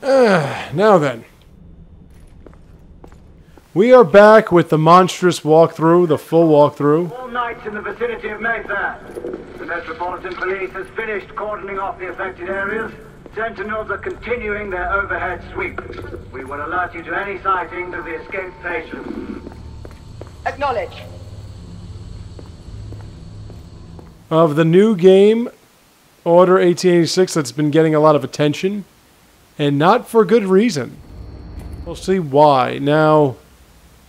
Now then. We are back with the monstrous walkthrough, the full walkthrough. All nights in the vicinity of Mayfair. The Metropolitan Police has finished cordoning off the affected areas. Sentinels are continuing their overhead sweep. We will alert you to any sightings of the escaped patients. Acknowledge. Of the new game, Order 1886, that's been getting a lot of attention. And not for good reason. We'll see why. Now,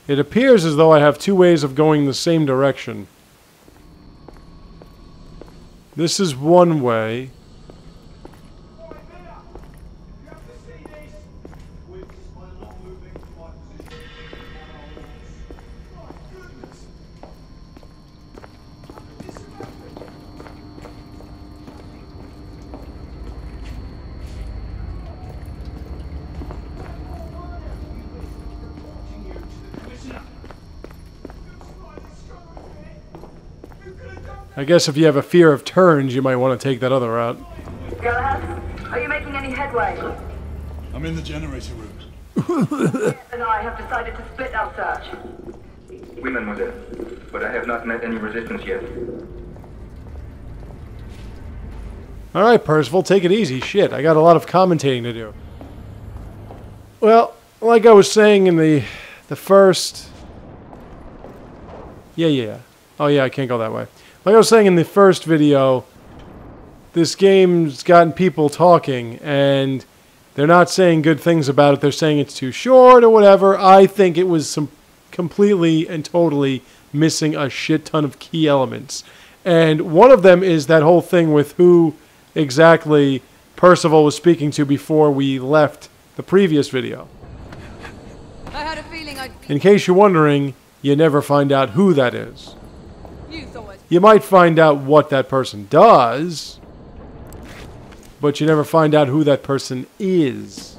it appears as though I have two ways of going the same direction. This is one way. I guess if you have a fear of turns, you might want to take that other route. Galahad, are you making any headway? I'm in the generator room. And I have decided to split our search. Oui, mademoiselle. But I have not met any resistance yet. Alright, Percival, take it easy. Shit, I got a lot of commentating to do. Well, like I was saying in the first... Yeah. Oh yeah, I can't go that way. Like I was saying in the first video, this game's gotten people talking, and they're not saying good things about it. They're saying it's too short or whatever. I think it was some completely and totally missing a shit ton of key elements. And one of them is that whole thing with who exactly Percival was speaking to before we left the previous video. I had a feeling I'd... In case you're wondering, you never find out who that is. You thought... You might find out what that person does, but you never find out who that person is.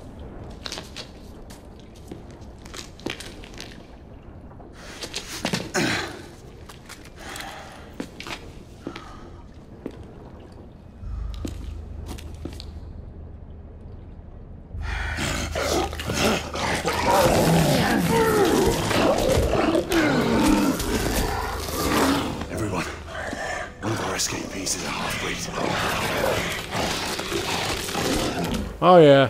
Oh yeah.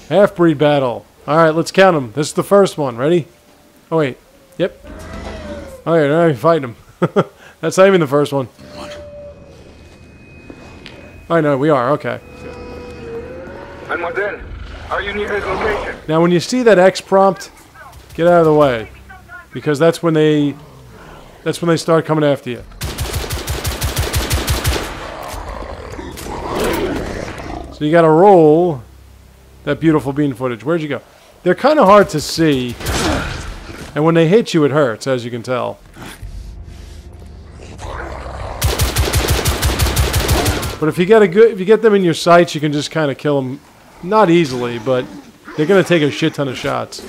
Half-breed battle. Alright, let's count them. This is the first one. Ready? Oh wait. Yep. Alright, now you're fighting them. That's not even the first one. Oh no, we are. Okay. Mademoiselle, are you near his location? Now when you see that X prompt, get out of the way. Because that's when they start coming after you. So you gotta roll that beautiful bean footage. Where'd you go? They're kind of hard to see, and when they hit you, it hurts, as you can tell. But if you get them in your sights, you can just kind of kill them, not easily, but they're gonna take a shit ton of shots.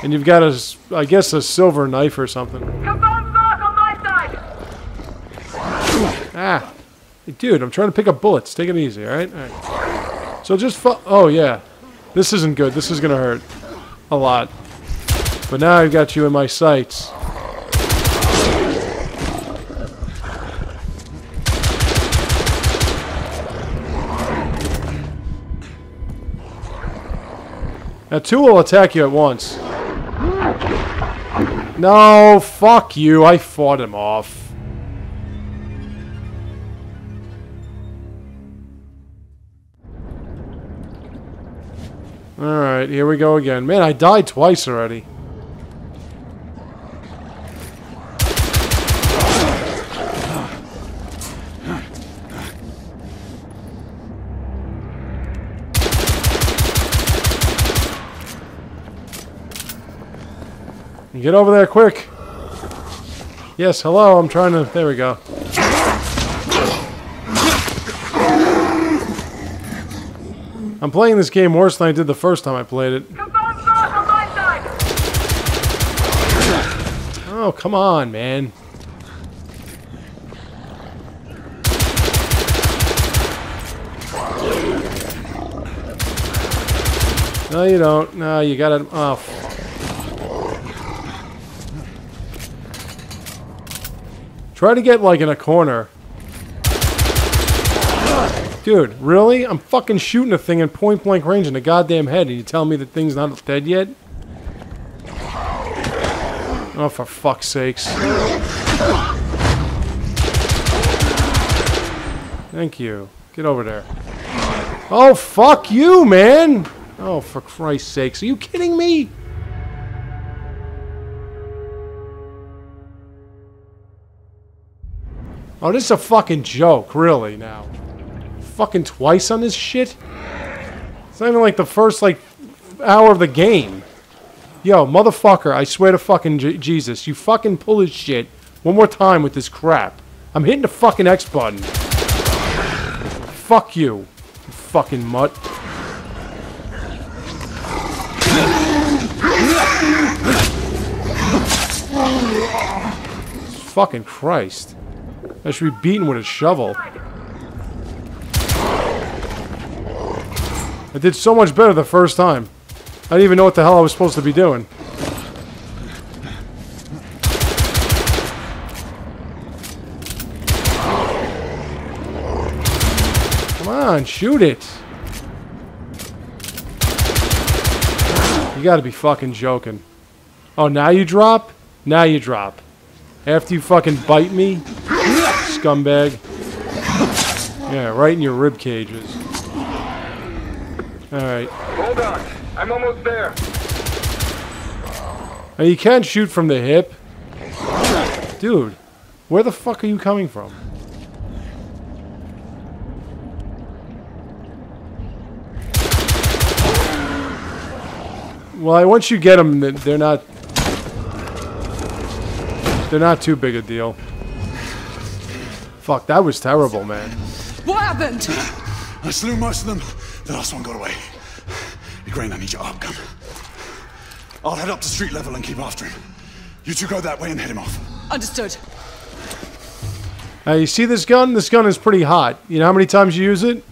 And you've got I guess a silver knife or something. Confirmed mark on my side! Ah. Dude, I'm trying to pick up bullets. Take it easy, alright? Alright. So just oh, yeah. This isn't good. This is gonna hurt. A lot. But now I've got you in my sights. Now, two will attack you at once. No, fuck you. I fought him off. Alright, here we go again. Man, I died twice already. Get over there quick. Yes, hello, I'm trying to... There we go. I'm playing this game worse than I did the first time I played it. Oh, come on, man. No, you don't. No, you gotta... Oh. Try to get, like, in a corner. Dude, really? I'm fucking shooting a thing in point-blank range in the goddamn head, and you tell me the thing's not dead yet? Oh, for fuck's sakes. Thank you. Get over there. Oh, fuck you, man! Oh, for Christ's sakes. Are you kidding me? Oh, this is a fucking joke, really, now. Fucking twice on this shit? It's not even like the first, like, hour of the game. Yo, motherfucker, I swear to fucking Jesus, you fucking pull this shit one more time with this crap. I'm hitting the fucking X button. Fuck you, you fucking mutt. Fucking Christ. I should be beaten with a shovel. I did so much better the first time. I didn't even know what the hell I was supposed to be doing. Come on, shoot it. You gotta be fucking joking. Oh, now you drop? Now you drop. After you fucking bite me? Scumbag. Yeah, right in your rib cages. Alright. Hold on. I'm almost there. Now you can't shoot from the hip. Dude, where the fuck are you coming from? Well, once you get them, they're not too big a deal. Fuck, that was terrible, man. What happened? I slew most of them. The last one got away. Grain, I need your arc gun. I'll head up to street level and keep after him. You two go that way and head him off. Understood. You see this gun? This gun is pretty hot. You know how many times you use it?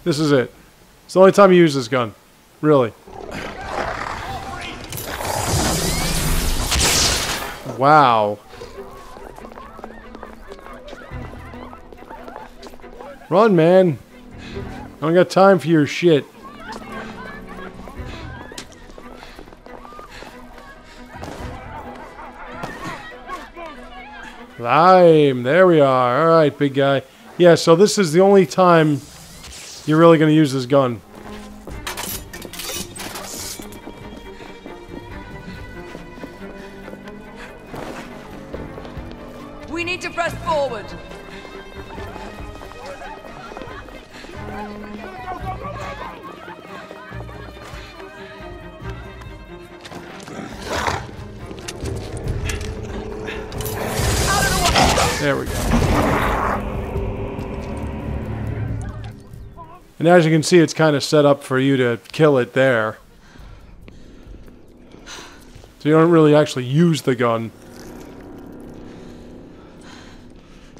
This is it. It's the only time you use this gun. Really. Wow. Run, man. I don't got time for your shit. Lime. There we are. Alright, big guy. Yeah, so this is the only time you're really going to use this gun. We need to press forward. There we go. And as you can see, it's kind of set up for you to kill it there. So you don't really actually use the gun.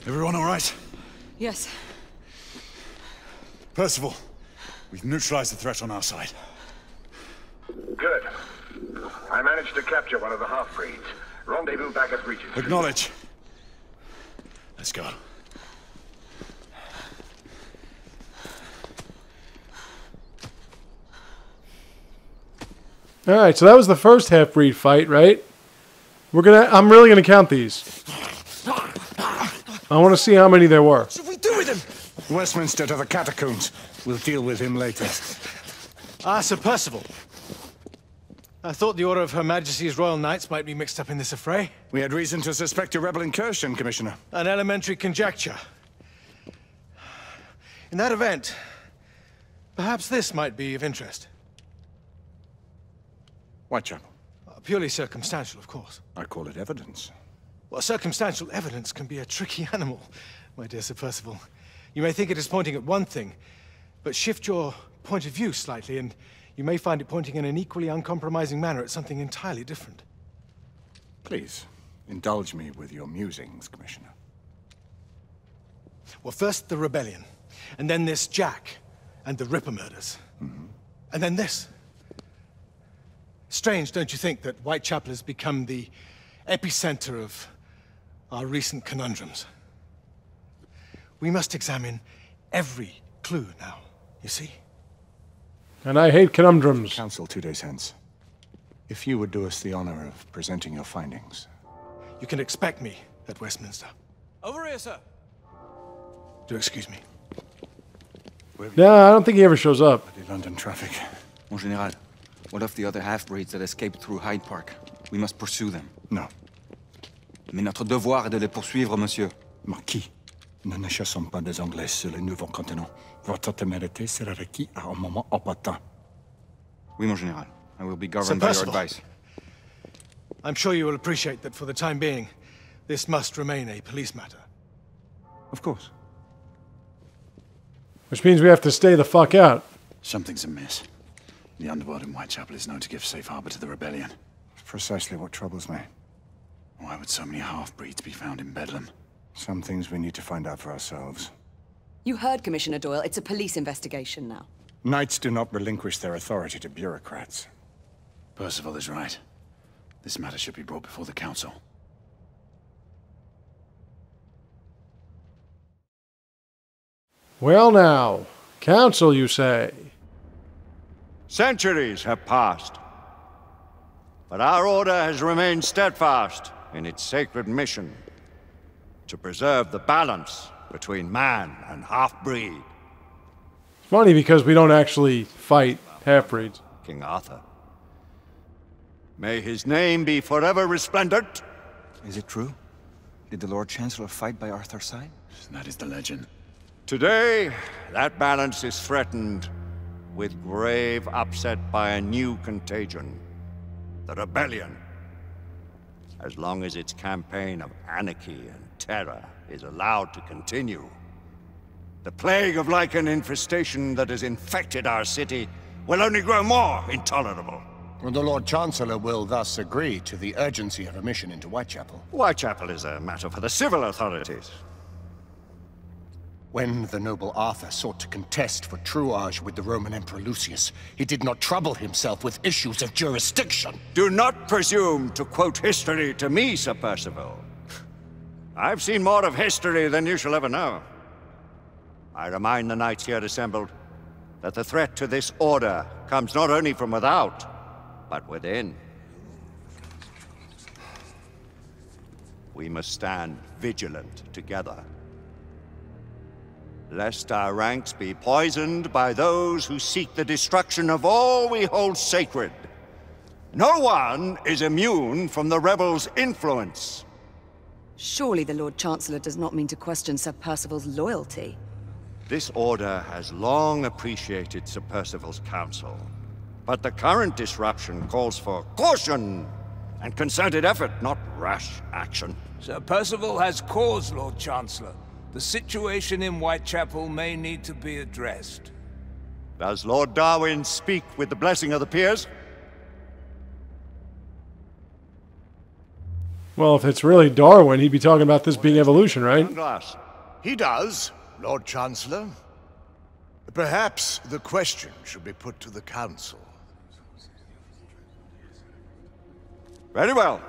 Everyone all right? Yes. Percival, we've neutralized the threat on our side. Good. I managed to capture one of the half-breeds. Rendezvous back at Regent. Acknowledge. Let's go. Alright, so that was the first half-breed fight, right? I'm really gonna count these. I want to see how many there were. What should we do with him? Westminster to the catacombs. We'll deal with him later. Ah, Sir Percival. I thought the Order of Her Majesty's Royal Knights might be mixed up in this affray. We had reason to suspect a rebel incursion, Commissioner. An elementary conjecture. In that event, perhaps this might be of interest. Whitechapel. Purely circumstantial, of course. I call it evidence. Well, circumstantial evidence can be a tricky animal, my dear Sir Percival. You may think it is pointing at one thing, but shift your point of view slightly, and you may find it pointing in an equally uncompromising manner at something entirely different. Please, indulge me with your musings, Commissioner. Well, first the rebellion, and then this Jack and the Ripper murders. And then this. Strange, don't you think, that Whitechapel has become the epicenter of our recent conundrums? We must examine every clue now, you see? And I hate conundrums. Council 2 days hence. If you would do us the honor of presenting your findings. You can expect me at Westminster. Over here, sir. Do excuse me. No, I don't think he ever shows up. The London traffic. Mon Général, what of the other half-breeds that escaped through Hyde Park? We must pursue them. No. Mais notre devoir est de les poursuivre, monsieur. Marquis, nous ne chassons pas des Anglais sur le nouveau continent. Votre témérité sera requis à un moment opportun. Oui, mon Général. I will be governed by your advice. I'm sure you will appreciate that for the time being, this must remain a police matter. Of course. Which means we have to stay the fuck out. Something's amiss. The underworld in Whitechapel is known to give safe harbor to the rebellion. Precisely what troubles me. Why would so many half-breeds be found in Bedlam? Some things we need to find out for ourselves. You heard, Commissioner Doyle. It's a police investigation now. Knights do not relinquish their authority to bureaucrats. Percival is right. This matter should be brought before the council. Well now, council, you say? Centuries have passed, but our order has remained steadfast in its sacred mission to preserve the balance between man and half-breed. It's funny because we don't actually fight half-breeds. King Arthur. May his name be forever resplendent. Is it true? Did the Lord Chancellor fight by Arthur's side? That is the legend. Today, that balance is threatened with grave upset by a new contagion. The rebellion. As long as its campaign of anarchy and terror is allowed to continue, the plague of Lycan infestation that has infected our city will only grow more intolerable. The Lord Chancellor will thus agree to the urgency of a mission into Whitechapel. Whitechapel is a matter for the civil authorities. When the noble Arthur sought to contest for truage with the Roman Emperor Lucius, he did not trouble himself with issues of jurisdiction. Do not presume to quote history to me, Sir Percival. I've seen more of history than you shall ever know. I remind the knights here assembled that the threat to this order comes not only from without, but within. We must stand vigilant together, lest our ranks be poisoned by those who seek the destruction of all we hold sacred. No one is immune from the rebels' influence. Surely the Lord Chancellor does not mean to question Sir Percival's loyalty. This order has long appreciated Sir Percival's counsel, but the current disruption calls for caution and concerted effort, not rash action. Sir Percival has cause, Lord Chancellor. The situation in Whitechapel may need to be addressed. Does Lord Darwin speak with the blessing of the peers? Well, if it's really Darwin, he'd be talking about this being evolution, right? He does, Lord Chancellor. Perhaps the question should be put to the Council. Very well.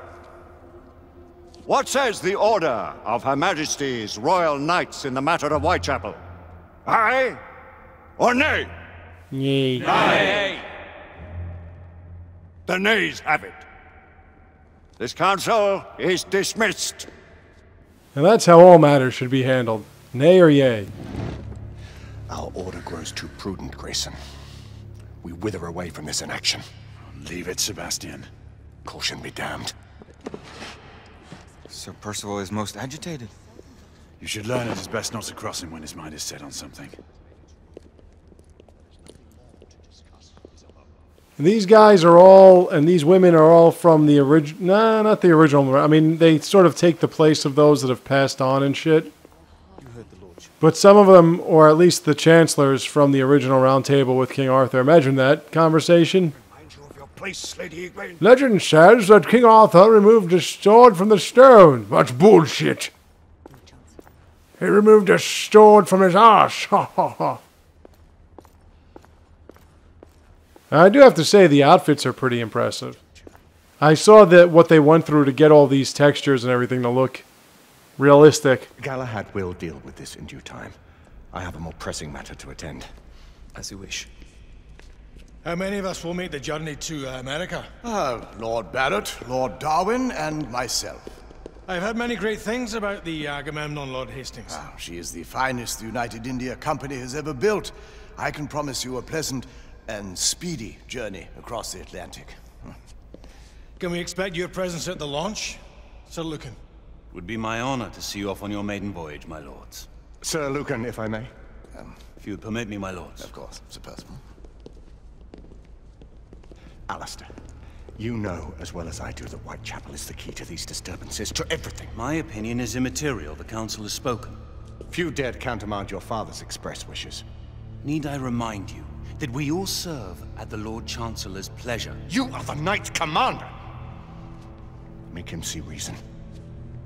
What says the Order of Her Majesty's Royal Knights in the matter of Whitechapel? Aye or nay? Yay. Aye. The nays have it. This council is dismissed. And that's how all matters should be handled. Nay or yay? Our order grows too prudent, Grayson. We wither away from this inaction. Leave it, Sebastian. Caution be damned. Sir Percival is most agitated. You should learn it is best not to cross him when his mind is set on something. These guys are all, and these women are all from the original... Nah, not the original. I mean, they sort of take the place of those that have passed on and shit. But some of them, or at least the chancellors from the original Round Table with King Arthur. Imagine that conversation. Legend says that King Arthur removed his sword from the stone. That's bullshit. He removed his sword from his arse. Ha ha ha. I do have to say the outfits are pretty impressive. I saw that what they went through to get all these textures and everything to look realistic. Galahad will deal with this in due time. I have a more pressing matter to attend. As you wish. How many of us will make the journey to America? Lord Barrett, Lord Darwin, and myself. I've heard many great things about the Agamemnon, Lord Hastings. She is the finest the United India Company has ever built. I can promise you a pleasant and speedy journey across the Atlantic. Can we expect your presence at the launch, Sir Lucan? Would be my honor to see you off on your maiden voyage, my lords. Sir Lucan, if I may. If you would permit me, my lords. Of course, Sir Percival. Alistair, you know as well as I do that Whitechapel is the key to these disturbances, to everything. My opinion is immaterial. The council has spoken. Few dared countermand your father's express wishes. Need I remind you that we all serve at the Lord Chancellor's pleasure? You are the Knight Commander! Make him see reason.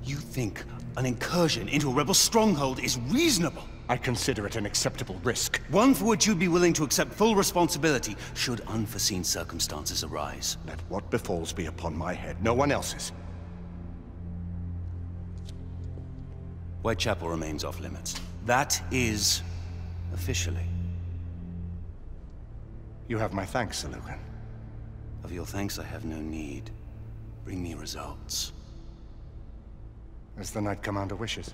You think an incursion into a rebel stronghold is reasonable? I consider it an acceptable risk. One for which you'd be willing to accept full responsibility should unforeseen circumstances arise. Let what befalls be upon my head, no one else's. Whitechapel remains off limits. That is officially. You have my thanks, Sir Lucan. Of your thanks I have no need. Bring me results. As the Knight Commander wishes.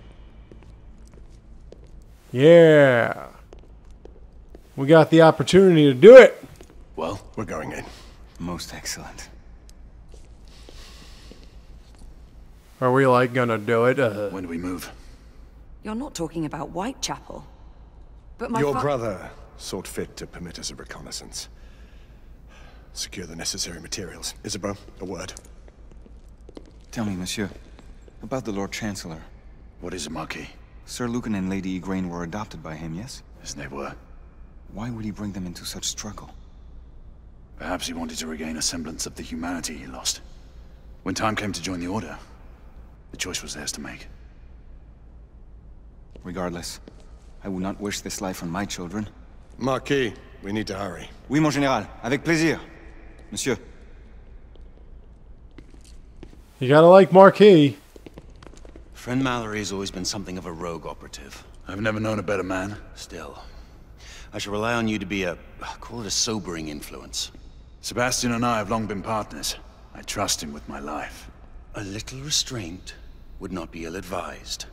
Yeah. We got the opportunity to do it. Well, we're going in. Most excellent. Are we, like, gonna do it? When do we move? You're not talking about Whitechapel. But my Your brother sought fit to permit us a reconnaissance. Secure the necessary materials. Isabeau, a word. Tell me, monsieur, about the Lord Chancellor. What is a Marquis? Sir Lucan and Lady Igraine were adopted by him, yes? Yes, they were. Why would he bring them into such struggle? Perhaps he wanted to regain a semblance of the humanity he lost. When time came to join the Order, the choice was theirs to make. Regardless, I would not wish this life on my children. Marquis, we need to hurry. Oui, mon général. Avec plaisir. Monsieur. You gotta like Marquis. Friend Mallory has always been something of a rogue operative. I've never known a better man. Still, I shall rely on you to be call it a sobering influence. Sebastian and I have long been partners. I trust him with my life. A little restraint would not be ill-advised.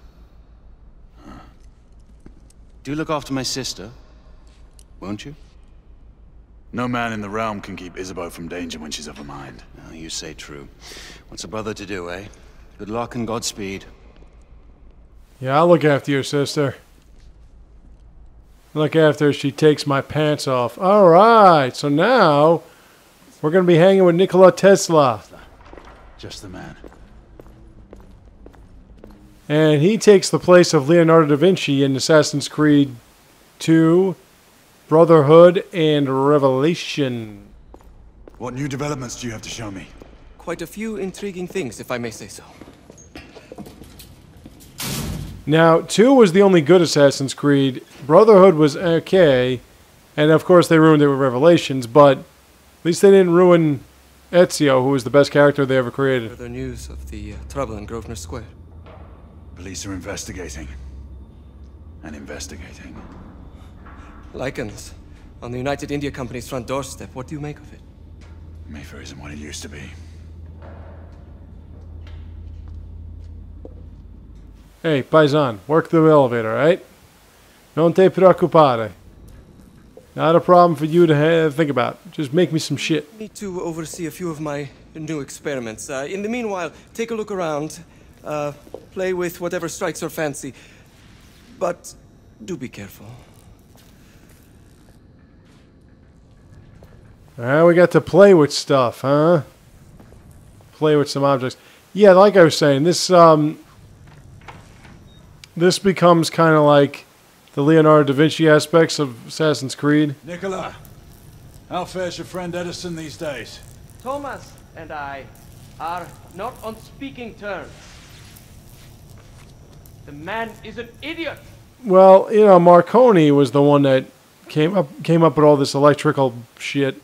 Do look after my sister, won't you? No man in the realm can keep Isabeau from danger when she's of a mind. Oh, you say true. What's a brother to do, eh? Good luck and Godspeed. Yeah, I'll look after your sister. Look after she takes my pants off. Alright, so now we're going to be hanging with Nikola Tesla. Just the man. And he takes the place of Leonardo da Vinci in Assassin's Creed 2, Brotherhood, and Revelation. What new developments do you have to show me? Quite a few intriguing things, if I may say so. Now, 2 was the only good Assassin's Creed. Brotherhood was okay. And of course they ruined it with Revelations, but at least they didn't ruin Ezio, who was the best character they ever created. Further news of the trouble in Grosvenor Square. Police are investigating. And investigating. Lycans, on the United India Company's front doorstep. What do you make of it? Mayfair isn't what it used to be. Hey, Paisan, work the elevator, right? Non te preoccupare. Not a problem for you to think about. Just make me some shit. Need to oversee a few of my new experiments. In the meanwhile, take a look around. Play with whatever strikes your fancy. But do be careful. We got to play with stuff, huh? Play with some objects. Yeah, like I was saying, this this becomes kind of like the Leonardo da Vinci aspects of Assassin's Creed. Nicola, how fares your friend Edison these days? Thomas and I are not on speaking terms. The man is an idiot. Well, you know, Marconi was the one that came up with all this electrical shit.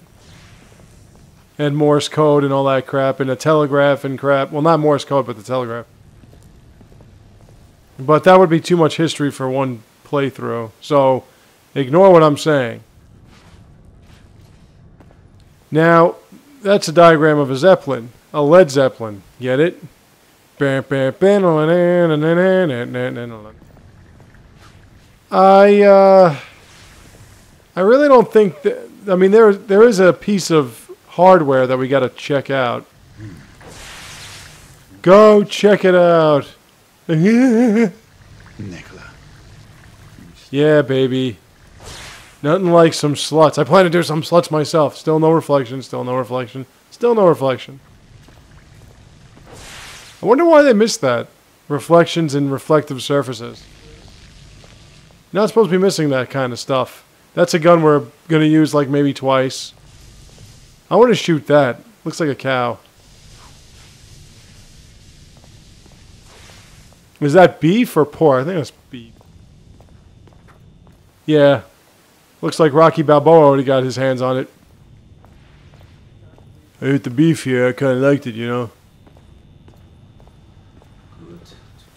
and Morse code and all that crap, and a telegraph and crap. Well, not Morse code, but the telegraph. But that would be too much history for one playthrough, so ignore what I'm saying. Now, that's a diagram of a Zeppelin, a Led Zeppelin. Get it? I really don't think that. I mean, there is a piece of hardware that we got to check out. Go check it out. Nicola. Yeah, baby. Nothing like some sluts. I plan to do some sluts myself. Still no reflection. Still no reflection. Still no reflection. I wonder why they missed that. Reflections and reflective surfaces. You're not supposed to be missing that kind of stuff. That's a gun we're going to use like maybe twice. I want to shoot that. Looks like a cow. Is that beef or pork? I think that's beef. Yeah. Looks like Rocky Balboa already got his hands on it. I ate the beef here. I kind of liked it, you know.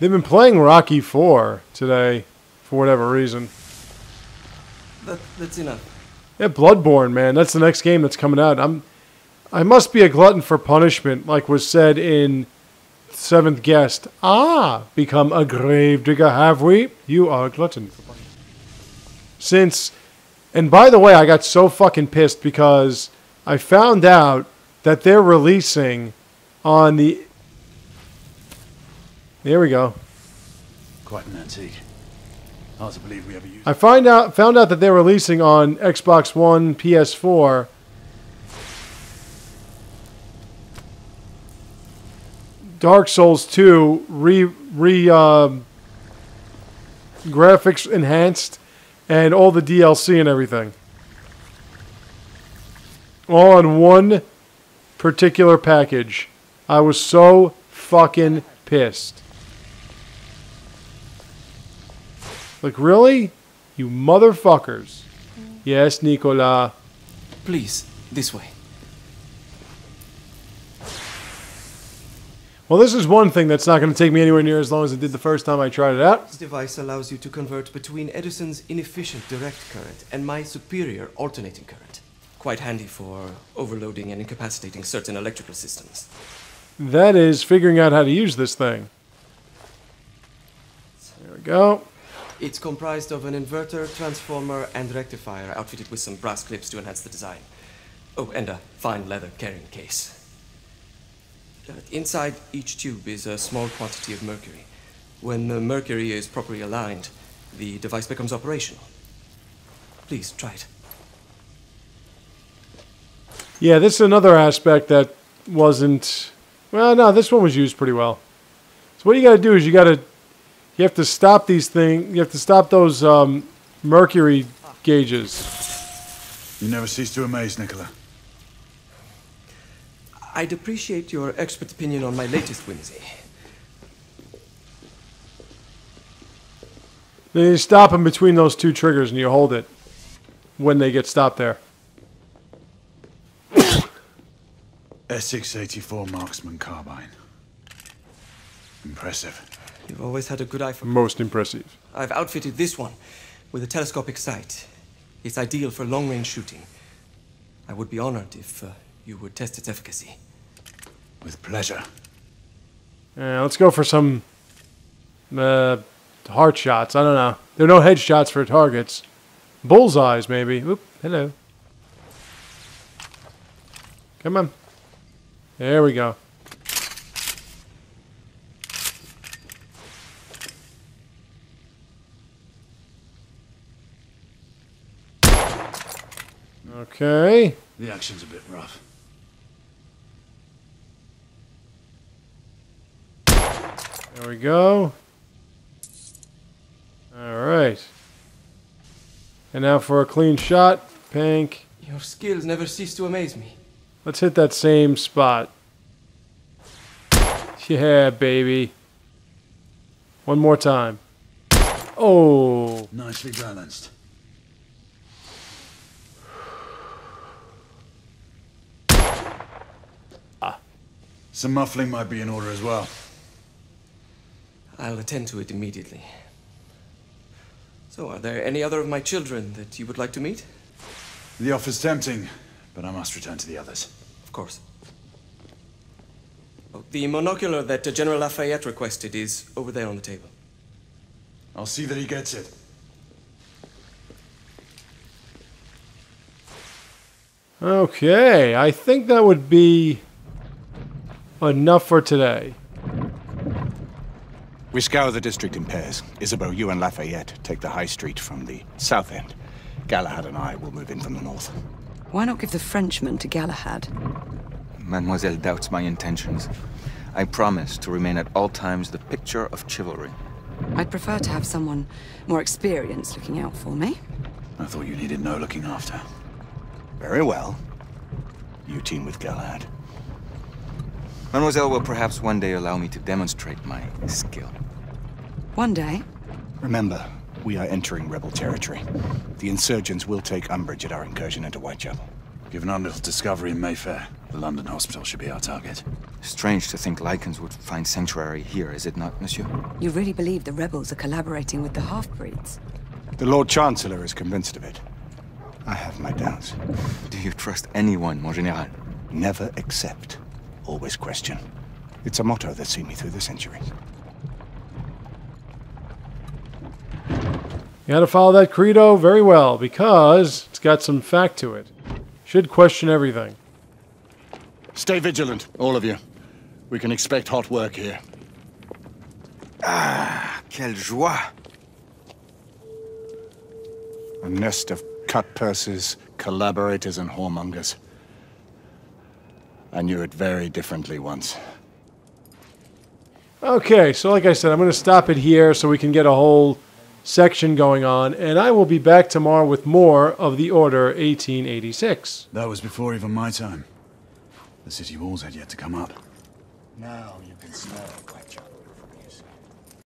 They've been playing Rocky 4 today for whatever reason. That's enough. Yeah, Bloodborne, man. That's the next game that's coming out. I must be a glutton for punishment, like was said in Seventh Guest. Become a gravedigger, have we? You are a glutton for punishment. And by the way, I got so fucking pissed because I found out that they're releasing on the... There we go. Quite an antique. Hard to believe we ever used it. I found out that they're releasing on Xbox One, PS4. Dark Souls 2 graphics enhanced and all the DLC and everything. All on one particular package. I was so fucking pissed. Like, really? You motherfuckers. Yes, Nicola. Please, this way. Well, this is one thing that's not going to take me anywhere near as long as it did the first time I tried it out. This device allows you to convert between Edison's inefficient direct current and my superior alternating current. Quite handy for overloading and incapacitating certain electrical systems. That is figuring out how to use this thing. There we go. It's comprised of an inverter, transformer, and rectifier outfitted with some brass clips to enhance the design. Oh, and a fine leather carrying case. Inside each tube is a small quantity of mercury. When the mercury is properly aligned, the device becomes operational. Please, try it. Yeah, this is another aspect that wasn't... Well, no, this one was used pretty well. So what you got to do is you have to stop these things. You have to stop those mercury gauges. You never cease to amaze, Nicola. I'd appreciate your expert opinion on my latest whimsy. Then you stop them between those two triggers and you hold it when they get stopped there. S684 Marksman Carbine. Impressive. You've always had a good eye for... Most impressive. I've outfitted this one with a telescopic sight. It's ideal for long-range shooting. I would be honored if you would test its efficacy. With pleasure. Let's go for some heart shots. I don't know. There are no head shots for targets. Bullseyes, maybe. Oop, hello. Come on. There we go. Okay. The action's a bit rough. There we go. Alright. And now for a clean shot. Pink. Your skills never cease to amaze me. Let's hit that same spot. Yeah, baby. One more time. Oh. Nicely balanced. Some muffling might be in order as well. I'll attend to it immediately. So, are there any other of my children that you would like to meet? The offer's tempting, but I must return to the others. Of course. Oh, the monocular that General Lafayette requested is over there on the table. I'll see that he gets it. Okay, I think that would be enough for today. We scour the district in pairs. Isabeau, you and Lafayette take the high street from the south end. Galahad and I will move in from the north. Why not give the Frenchman to Galahad? Mademoiselle doubts my intentions. I promise to remain at all times the picture of chivalry. I'd prefer to have someone more experienced looking out for me. I thought you needed no looking after. Very well. You team with Galahad. Mademoiselle will perhaps one day allow me to demonstrate my skill. One day? Remember, we are entering rebel territory. The insurgents will take umbrage at our incursion into Whitechapel. Given our little discovery in Mayfair, the London hospital should be our target. Strange to think Lycans would find sanctuary here, is it not, monsieur? You really believe the rebels are collaborating with the half-breeds? The Lord Chancellor is convinced of it. I have my doubts. Do you trust anyone, mon général? Never accept. Always question. It's a motto that's seen me through the centuries. You gotta follow that credo very well, because it's got some fact to it. Should question everything. Stay vigilant, all of you. We can expect hot work here. Ah, quelle joie! A nest of cut-purses, collaborators, and whoremongers. I knew it very differently once. Okay, so like I said, I'm going to stop it here so we can get a whole section going on, and I will be back tomorrow with more of the Order 1886. That was before even my time. The city walls had yet to come up. Now you can smell Whitechapel.